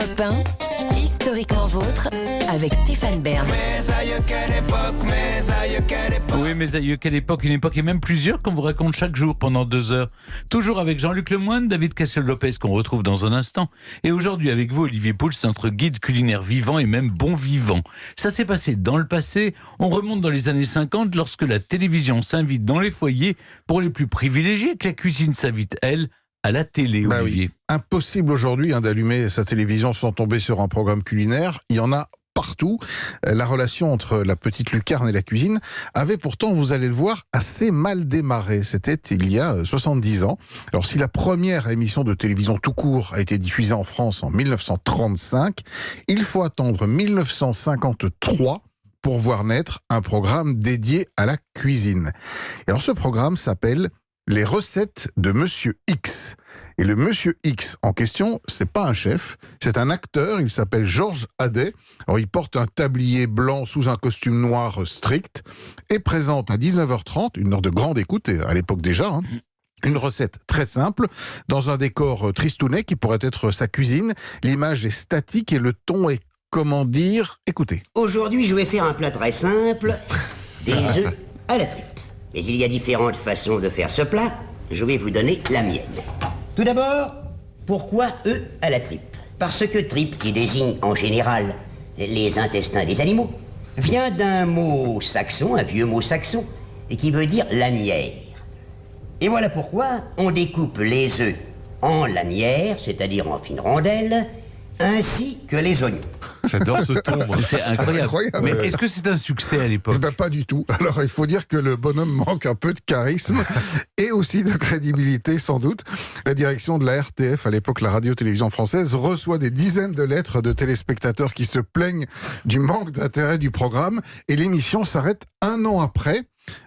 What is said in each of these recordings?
Europe 1, historiquement vôtre, avec Stéphane Bern. Oui, mes aïeux, quelle époque, une époque et même plusieurs qu'on vous raconte chaque jour pendant 2 heures. Toujours avec Jean-Luc Lemoyne, David Castel-Lopez qu'on retrouve dans un instant. Et aujourd'hui avec vous, Olivier Pouls, notre guide culinaire vivant et même bon vivant. Ça s'est passé dans le passé, on remonte dans les années 50 lorsque la télévision s'invite dans les foyers pour les plus privilégiés, que la cuisine s'invite, elle, à la télé, Olivier. Oui. Impossible aujourd'hui d'allumer sa télévision sans tomber sur un programme culinaire. Il y en a partout. La relation entre la petite lucarne et la cuisine avait pourtant, vous allez le voir, assez mal démarré. C'était il y a 70 ans. Alors si la première émission de télévision tout court a été diffusée en France en 1935, il faut attendre 1953 pour voir naître un programme dédié à la cuisine. Et alors ce programme s'appelle Les recettes de Monsieur X. Et le Monsieur X en question, c'est pas un chef, c'est un acteur, il s'appelle Georges Hadet. Alors il porte un tablier blanc sous un costume noir strict et présente à 19h30, une heure de grande écoute, et à l'époque déjà, une recette très simple, dans un décor tristounet qui pourrait être sa cuisine. L'image est statique et le ton est, comment dire, écoutez. Aujourd'hui, je vais faire un plat très simple, des œufs à la tripe. Mais il y a différentes façons de faire ce plat. Je vais vous donner la mienne. Tout d'abord, pourquoi œufs à la tripe? Parce que tripe, qui désigne en général les intestins des animaux, vient d'un mot saxon, un vieux mot saxon, et qui veut dire lanière. Et voilà pourquoi on découpe les œufs en lanières, c'est-à-dire en fines rondelles, ainsi que les oignons. J'adore ce ton. C'est incroyable. Mais est-ce que c'est un succès à l'époque? Eh ben, pas du tout. Alors il faut dire que le bonhomme manque un peu de charisme et aussi de crédibilité sans doute. La direction de la RTF, à l'époque la radio-télévision française, reçoit des dizaines de lettres de téléspectateurs qui se plaignent du manque d'intérêt du programme et l'émission s'arrête 1 an après.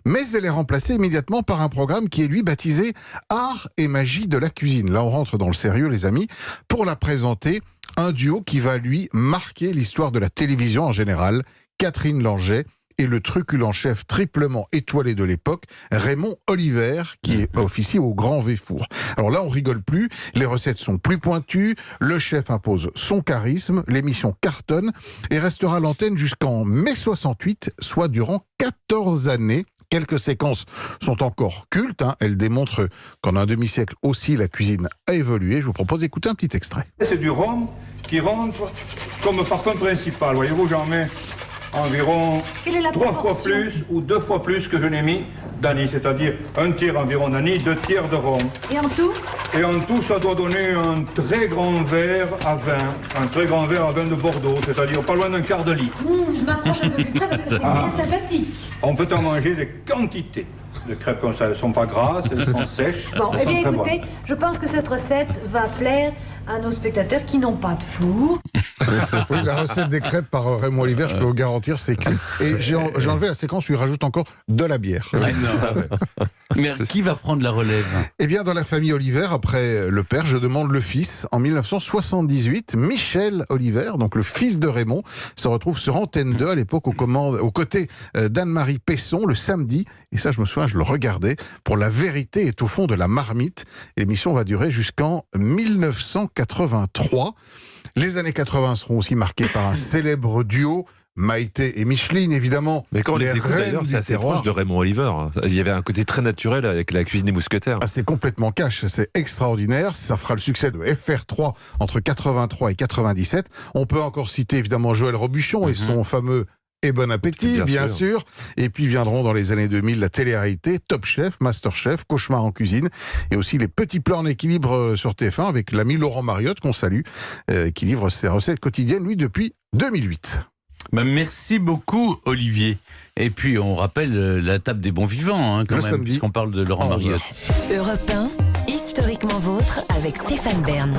Mais elle est remplacée immédiatement par un programme qui est lui baptisé Art et magie de la cuisine. Là on rentre dans le sérieux les amis. Pour la présenter, un duo qui va lui marquer l'histoire de la télévision en général, Catherine Langeais et le truculent chef triplement étoilé de l'époque, Raymond Oliver, qui officie au Grand Véfour. Alors là, on rigole plus, les recettes sont plus pointues, le chef impose son charisme, l'émission cartonne et restera à l'antenne jusqu'en mai 68, soit durant 14 années. Quelques séquences sont encore cultes, elles démontrent qu'en un demi-siècle aussi la cuisine a évolué. Je vous propose d'écouter un petit extrait. C'est du rhum qui rentre comme parfum principal. Voyez-vous, j'en mets environ 3 fois plus ou 2 fois plus que je n'ai mis d'anis, c'est-à-dire 1 tiers environ d'anis, 2 tiers de rhum. Et en tout? Et en tout, ça doit donner un très grand verre à vin, un très grand verre à vin de Bordeaux, c'est-à-dire pas loin d'un quart de litre. Je m'approche un peu plus près parce que c'est bien sympathique. On peut en manger des quantités. Les crêpes comme ça, elles ne sont pas grasses, elles sont sèches. Bon, eh bien écoutez, je pense que cette recette va plaire à nos spectateurs qui n'ont pas de four. Oui, la recette des crêpes par Raymond Oliver, je peux vous garantir, c'est culte. Et j'ai enlevé la séquence où il rajoute encore de la bière. Ah, c'est ça, ouais. Mais qui va prendre la relève? Eh bien, dans la famille Oliver, après le père, je demande le fils. En 1978, Michel Oliver, donc le fils de Raymond, se retrouve sur Antenne 2 à l'époque aux côtés d'Anne-Marie Pesson le samedi. Et ça, je me souviens, je le regardais pour La vérité est au fond de la marmite. L'émission va durer jusqu'en 1983. Les années 80 seront aussi marquées par un célèbre duo, Maïté et Micheline, évidemment. Mais quand on les écoute d'ailleurs, c'est assez proche de Raymond Oliver. Il y avait un côté très naturel avec la cuisine des mousquetaires. Ah, c'est complètement cash, c'est extraordinaire. Ça fera le succès de FR3 entre 83 et 97. On peut encore citer évidemment Joël Robuchon et son fameux Et bon appétit, bien sûr. Et puis viendront dans les années 2000 la télé-réalité, Top Chef, Master Chef, Cauchemar en cuisine, et aussi les petits plats en équilibre sur TF1 avec l'ami Laurent Mariotte, qu'on salue, qui livre ses recettes quotidiennes, lui, depuis 2008. Merci beaucoup, Olivier. Et puis, on rappelle la table des bons vivants, quand même, puisqu'on parle de Laurent Mariotte. Europe 1, historiquement vôtre, avec Stéphane Bern.